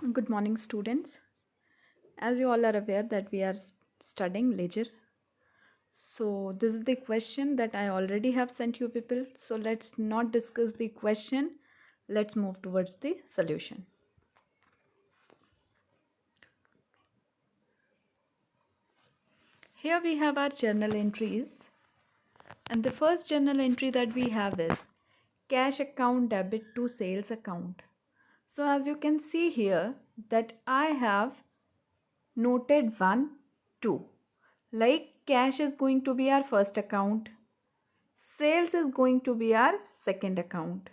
Good morning, students. As you all are aware that we are studying ledger. So this is the question that I already have sent you people. So let's not discuss the question. Let's move towards the solution. Here we have our journal entries. And the first journal entry that we have is cash account debit to sales account. So as you can see here that I have noted 1, 2. Like cash is going to be our first account. Sales is going to be our second account.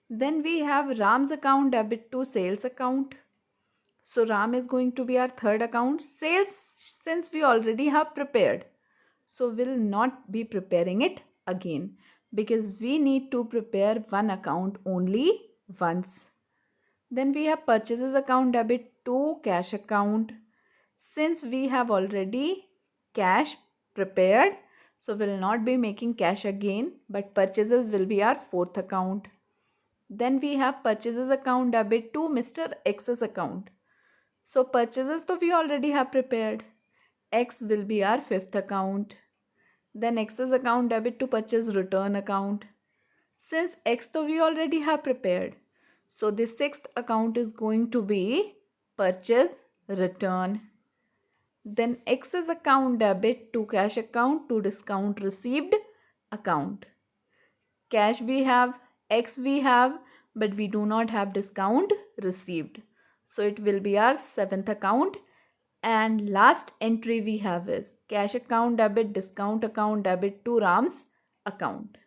Then we have Ram's account debit to sales account. So Ram is going to be our third account. Sales, since we already have prepared, so we'll not be preparing it again because we need to prepare one account only once. Then we have purchases account debit to cash account. Since we have already cash prepared, so we'll not be making cash again, but purchases will be our fourth account. Then we have purchases account debit to Mr. X's account. So purchases to we already have prepared. X will be our fifth account. Then X's account debit to purchase return account. Since X to we already have prepared, so the sixth account is going to be purchase return. Then X's account debit to cash account to discount received account. Cash we have, X we have, but we do not have discount received. So it will be our seventh account. And last entry we have is cash account debit, discount account debit to Ram's account.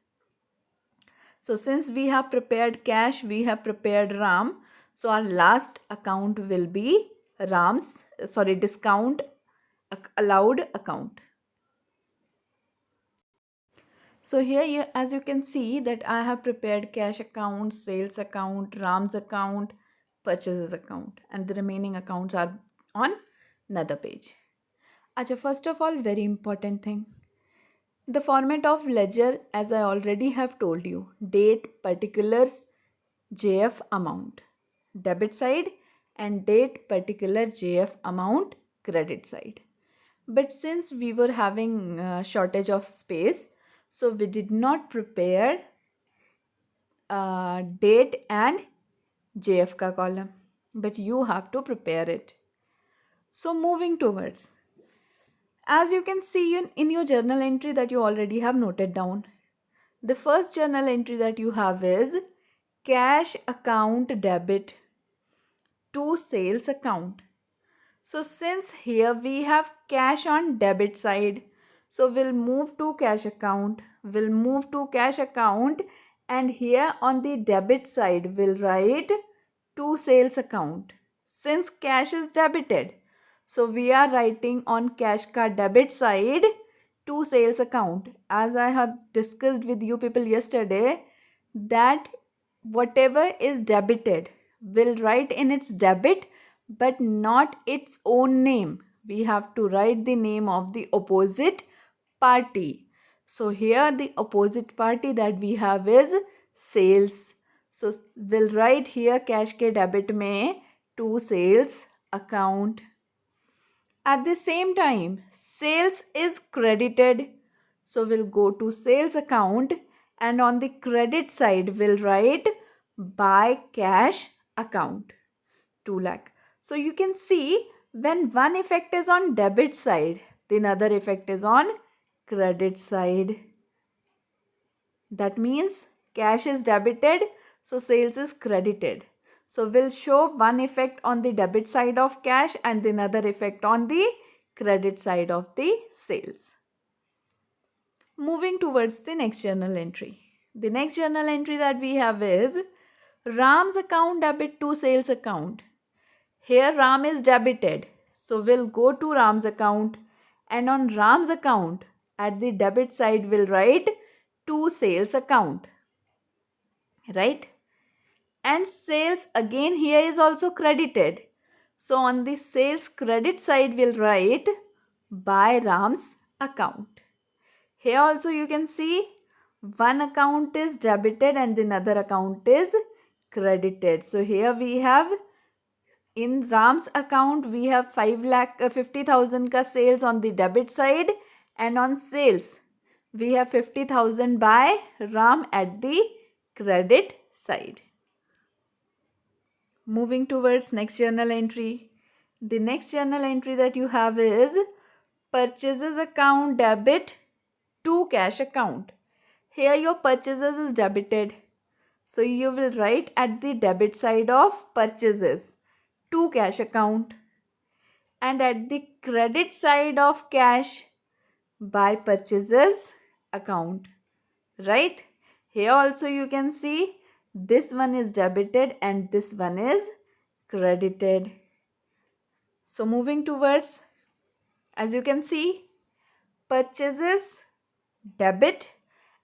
So since we have prepared cash, we have prepared Ram. So our last account will be discount allowed account. So here as you can see that I have prepared cash account, sales account, Ram's account, purchases account, and the remaining accounts are on another page. Acha, first of all, very important thing. The format of ledger, as I already have told you, date, particulars, JF amount, debit side, and date, particular JF amount, credit side. But since we were having shortage of space, so we did not prepare date and JF ka column, but you have to prepare it. So moving towards, as you can see in your journal entry that you already have noted down, the first journal entry that you have is cash account debit to sales account. So since here we have cash on debit side, so we'll move to cash account. We'll move to cash account, and here on the debit side we'll write to sales account. Since cash is debited, so we are writing on cash card debit side to sales account. As I have discussed with you people yesterday, that whatever is debited will write in its debit but not its own name. We have to write the name of the opposite party. So here the opposite party that we have is sales. So we'll write here cash ke debit mein to sales account. At the same time, sales is credited. So we'll go to sales account, and on the credit side we'll write by cash account 2 lakh. So you can see when one effect is on debit side, the another effect is on credit side. That means cash is debited, so sales is credited. So we'll show one effect on the debit side of cash and another effect on the credit side of the sales. Moving towards the next journal entry. The next journal entry that we have is Ram's account debit to sales account. Here Ram is debited. So we'll go to Ram's account, and on Ram's account at the debit side we'll write to sales account. Right? And sales again here is also credited. So on the sales credit side we'll write by Ram's account. Here also you can see one account is debited and another account is credited. So here we have In Ram's account, we have 50,000 ka sales on the debit side, and on sales, we have 50,000 by Ram at the credit side. Moving towards next journal entry. The next journal entry that you have is purchases account debit to cash account. Here your purchases is debited. So you will write at the debit side of purchases to cash account, and at the credit side of cash by purchases account. Right? Here also you can see this one is debited and this one is credited. So moving towards, as you can see, purchases debit,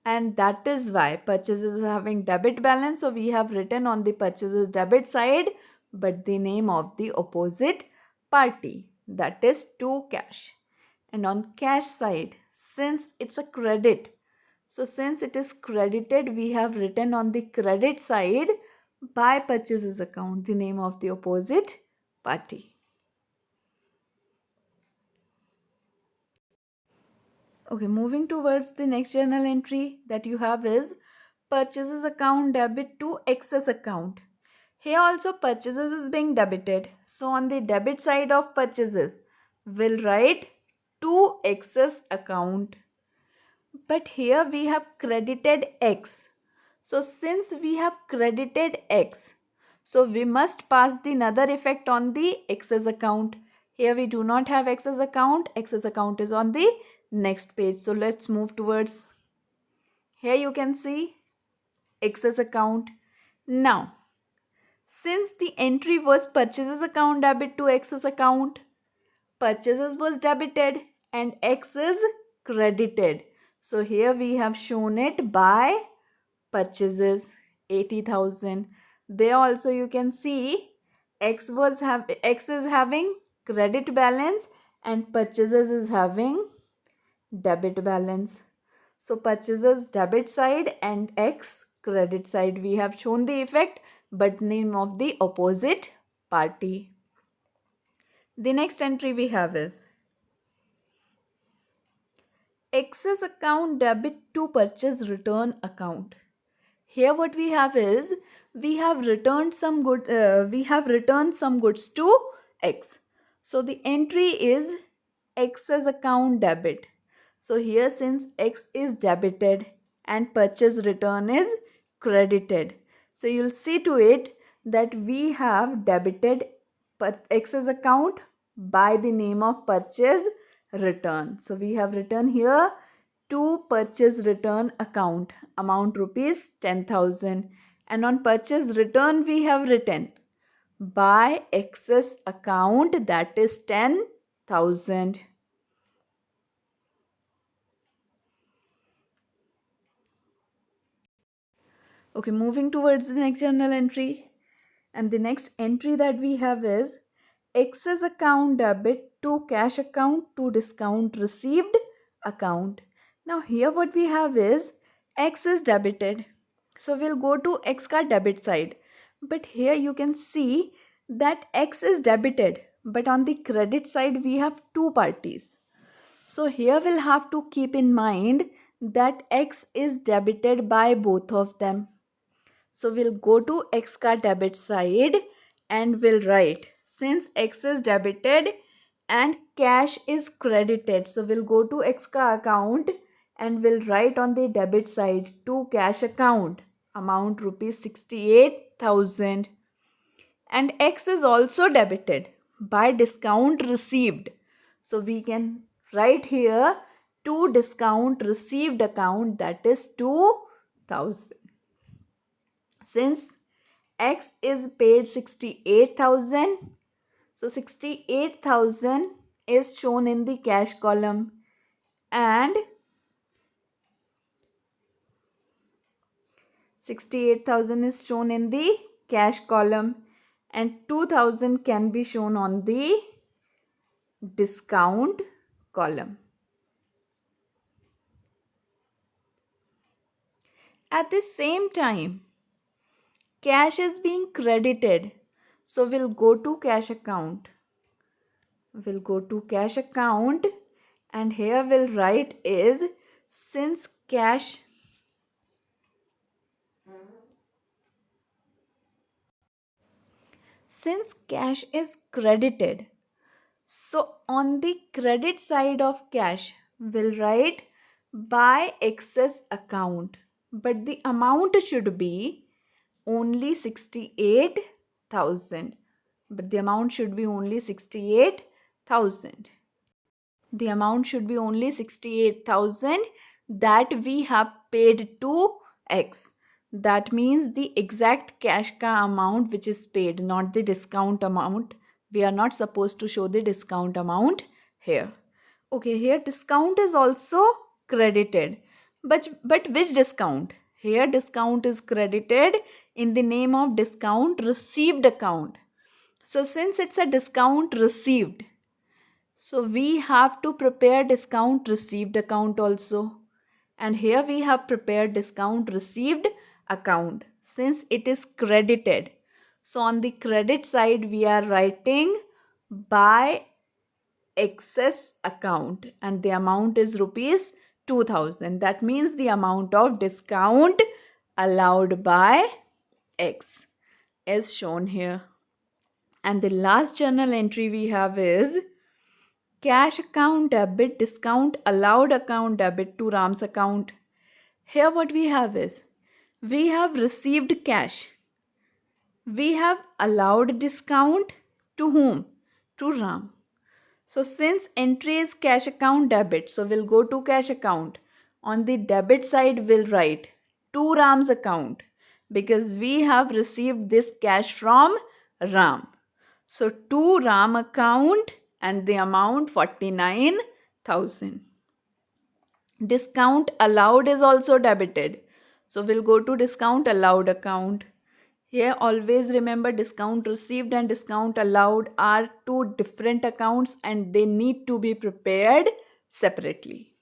and that is why purchases is having debit balance. So we have written on the purchases debit side but the name of the opposite party, that is to cash. And on cash side, since it's a credit, so since it is credited, we have written on the credit side by purchases account the name of the opposite party. Okay, moving towards the next journal entry that you have is purchases account debit to excess account. Here also purchases is being debited. So on the debit side of purchases, we'll write to excess account. But here we have credited X. So since we have credited X, so we must pass the another effect on the excess account. Here we do not have excess account. Excess account is on the next page. So let's move towards. Here you can see excess account. Now, since the entry was purchases account debit to excess account, purchases was debited and X is credited. So here we have shown it by purchases 80,000. There also you can see X is having credit balance and purchases is having debit balance. So purchases debit side and X credit side, we have shown the effect but name of the opposite party. The next entry we have is excess account debit to purchase return account. Here what we have is we have returned some goods to X. So the entry is excess account debit. So here since X is debited and purchase return is credited, so you'll see to it that we have debited excess account by the name of purchase return. So we have written here to purchase return account amount rupees 10,000, and on purchase return we have written by excess account, that is 10,000. Okay, moving towards the next journal entry, and the next entry that we have is excess account debit to cash account to discount received account. Now here what we have is X is debited. So we'll go to X card debit side. But here you can see that X is debited. But on the credit side we have two parties. So here we'll have to keep in mind that X is debited by both of them. So we'll go to X card debit side and we'll write, since X is debited and cash is credited, so we'll go to X card account and we'll write on the debit side to cash account amount rupees 68,000, and X is also debited by discount received. So we can write here to discount received account, that is 2,000. Since X is paid 68,000, so 68,000 is shown in the cash column and 68,000 is shown in the cash column and 2,000 can be shown on the discount column. At the same time, cash is being credited. So we'll go to cash account. We'll go to cash account, and here we'll write is since cash is credited, so on the credit side of cash we'll write by excess account, but the amount should be only 68,000. But the amount should be only 68,000. The amount should be only 68,000 that we have paid to X. That means the exact cash ka amount which is paid, not the discount amount. We are not supposed to show the discount amount here. Okay, here discount is also credited. But which discount? Here discount is credited in the name of discount received account. So since it's a discount received, so we have to prepare discount received account also. And here we have prepared discount received account since it is credited. So on the credit side we are writing by excess account, and the amount is rupees 2000. That means the amount of discount allowed by X is shown here. And the last journal entry we have is cash account debit discount allowed account debit to Ram's account. Here what we have is we have received cash. We have allowed discount to whom? To Ram. So since entry is cash account debit, so we'll go to cash account. On the debit side we'll write to Ram's account because we have received this cash from Ram. So to Ram account and the amount 49,000. Discount allowed is also debited. So we'll go to discount allowed account. Here always remember discount received and discount allowed are two different accounts and they need to be prepared separately.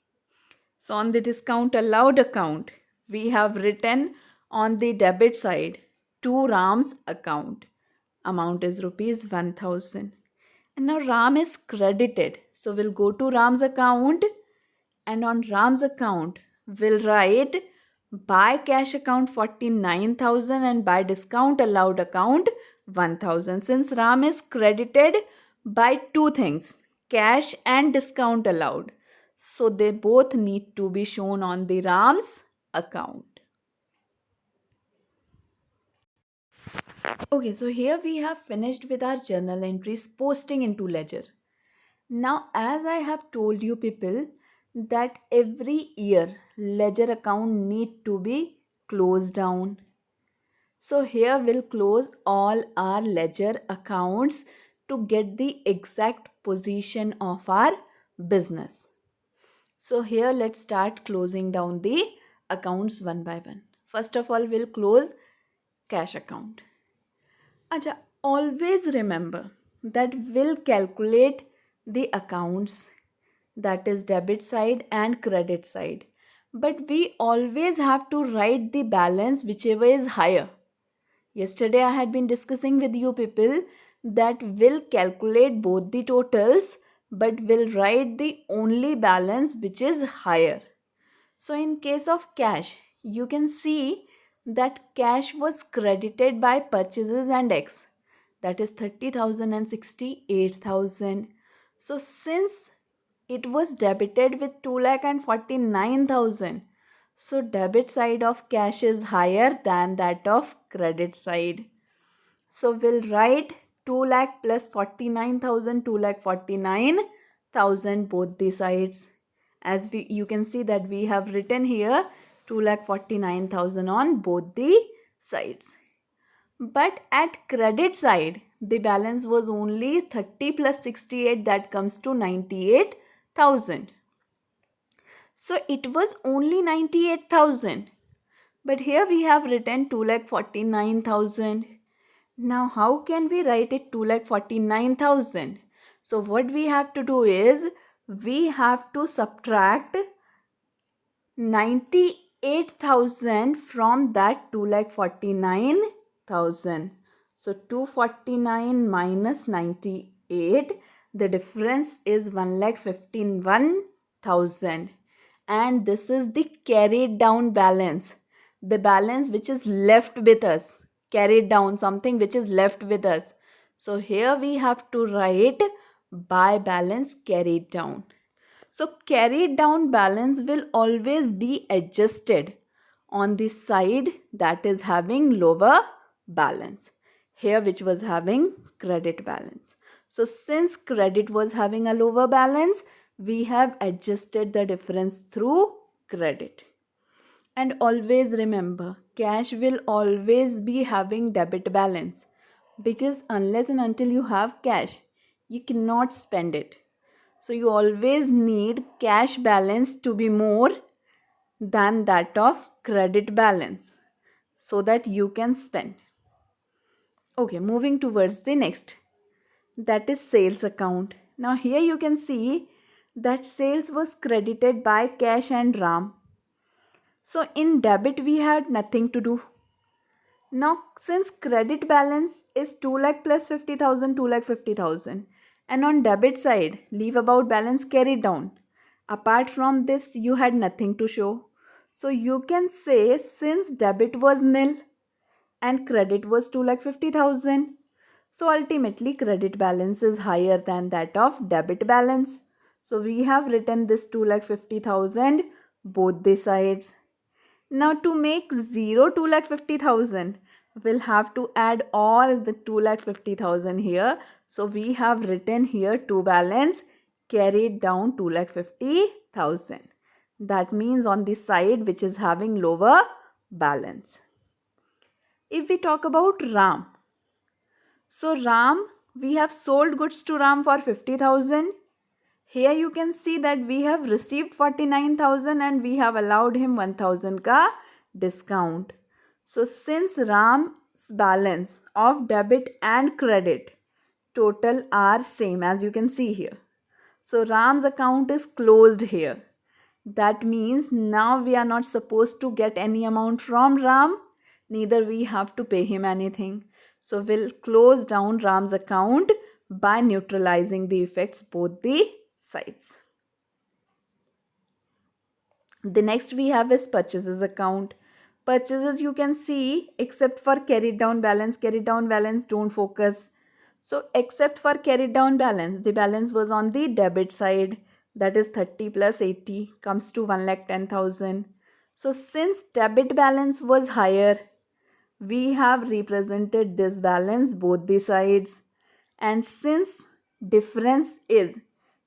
So on the discount allowed account, we have written on the debit side to Ram's account. Amount is rupees 1000. And now Ram is credited. So we'll go to Ram's account, and on Ram's account we'll write by cash account 49,000 and by discount allowed account 1000. Since Ram is credited by two things, cash and discount allowed, so they both need to be shown on the Ram's account. Okay, so here we have finished with our journal entries posting into ledger. Now, as I have told you people that every year ledger account need to be closed down. So here we'll close all our ledger accounts to get the exact position of our business. So here let's start closing down the accounts one by one. First of all, we'll close cash account. Acha, always remember that we'll calculate the accounts, that is debit side and credit side, but we always have to write the balance whichever is higher. Yesterday I had been discussing with you people that we'll calculate both the totals but we'll write the only balance which is higher. So in case of cash, you can see that cash was credited by purchases and X, that is 30,000 and 68,000. So since it was debited with 2,49,000, so debit side of cash is higher than that of credit side. So we'll write 2 lakh plus 49,000, 2,49,000 both the sides. As you can see that we have written here 2,49,000 on both the sides. But at credit side, the balance was only 30 plus 68, that comes to 98,000. So it was only 98,000. But here we have written 2,49,000. Now how can we write it 2,49,000? So what we have to do is we have to subtract 98,000 from that 2,49,000. So 249 minus 98, the difference is 1,51,000. And this is the carried down balance. The balance which is left with us. Carried down, something which is left with us. So here we have to write by balance carried down. So carried down balance will always be adjusted on the side that is having lower balance. Here which was having credit balance. So since credit was having a lower balance, we have adjusted the difference through credit. And always remember, cash will always be having debit balance, because unless and until you have cash, you cannot spend it. So you always need cash balance to be more than that of credit balance so that you can spend. Okay, moving towards the next, that is sales account. Now here you can see that sales was credited by cash and RAM. So in debit we had nothing to do. Now since credit balance is 2 lakh plus 50,000, 2 lakh 50,000, and on debit side leave about balance carried down. Apart from this you had nothing to show. So you can say since debit was nil and credit was 2 lakh 50,000, so ultimately credit balance is higher than that of debit balance. So we have written this 2 lakh 50,000 both the sides. Now to make 0 2 lakh 50,000, we'll have to add all the 2 lakh 50,000 here. So we have written here to balance carried down 2 lakh 50,000. That means on the side which is having lower balance. If we talk about RAM, so RAM, we have sold goods to RAM for 50,000. Here you can see that we have received 49,000 and we have allowed him 1,000 ka discount. So since Ram's balance of debit and credit total are same as you can see here. So Ram's account is closed here. That means now we are not supposed to get any amount from Ram, neither we have to pay him anything. So we'll close down Ram's account by neutralizing the effects both the sides. The next we have is purchases account. Purchases you can see except for carried down balance don't focus. So except for carried down balance, the balance was on the debit side, that is 30 plus 80 comes to 1,10,000. So since debit balance was higher, we have represented this balance both the sides, and since difference is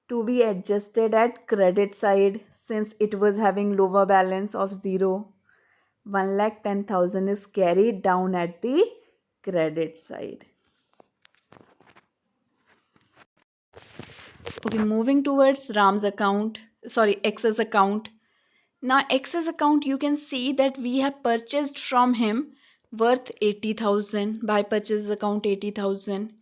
to be adjusted at credit side, since it was having lower balance of 0, 1,10,000 is carried down at the credit side. Okay, moving towards X's account. Now X's account, you can see that we have purchased from him worth 80,000 by purchase account 80,000.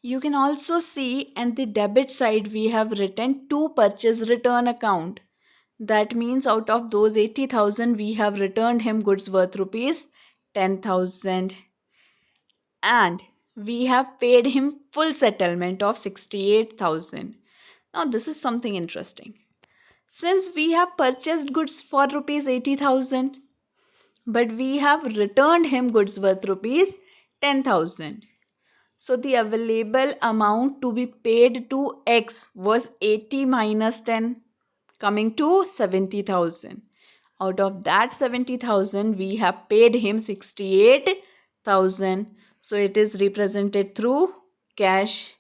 You can also see at the debit side we have written to purchase return account. That means out of those 80,000 we have returned him goods worth rupees 10,000 and we have paid him full settlement of 68,000. Now this is something interesting. Since we have purchased goods for rupees 80,000 but we have returned him goods worth rupees 10,000. So the available amount to be paid to X was 80 minus 10, coming to 70,000. Out of that 70,000, we have paid him 68,000. So it is represented through cash,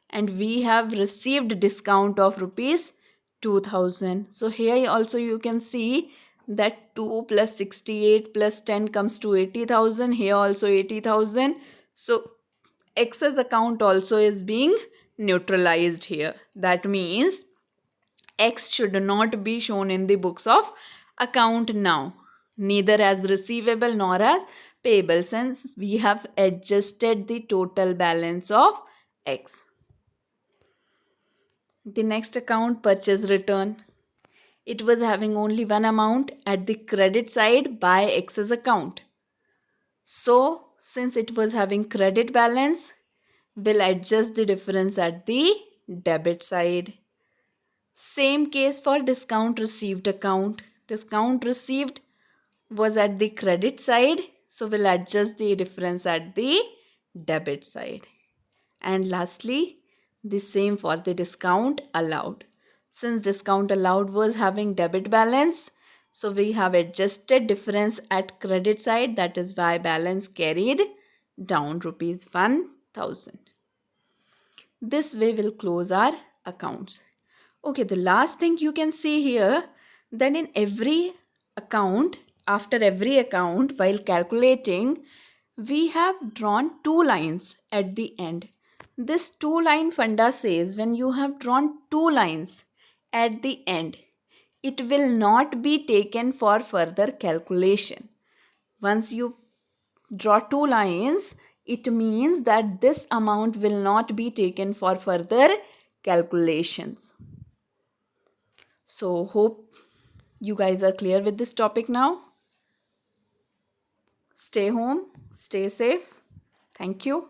and we have received discount of rupees 2,000. So here also you can see that 2 plus 68 plus 10 comes to 80,000. Here also 80,000. So X's account also is being neutralized here. That means X should not be shown in the books of account now, neither as receivable nor as payable, since we have adjusted the total balance of X. The next account, purchase return. It was having only one amount at the credit side by X's account. So since it was having credit balance, we'll adjust the difference at the debit side. Same case for discount received account. Discount received was at the credit side, so we'll adjust the difference at the debit side. And lastly, the same for the discount allowed. Since discount allowed was having debit balance, so we have adjusted difference at credit side, that is why balance carried down rupees 1000. This way we'll close our accounts. Okay, the last thing you can see here, then in every account, after every account, while calculating, we have drawn two lines at the end. This two line funda says when you have drawn two lines at the end, it will not be taken for further calculation. Once you draw two lines, it means that this amount will not be taken for further calculations. So hope you guys are clear with this topic now. Stay home, stay safe. Thank you.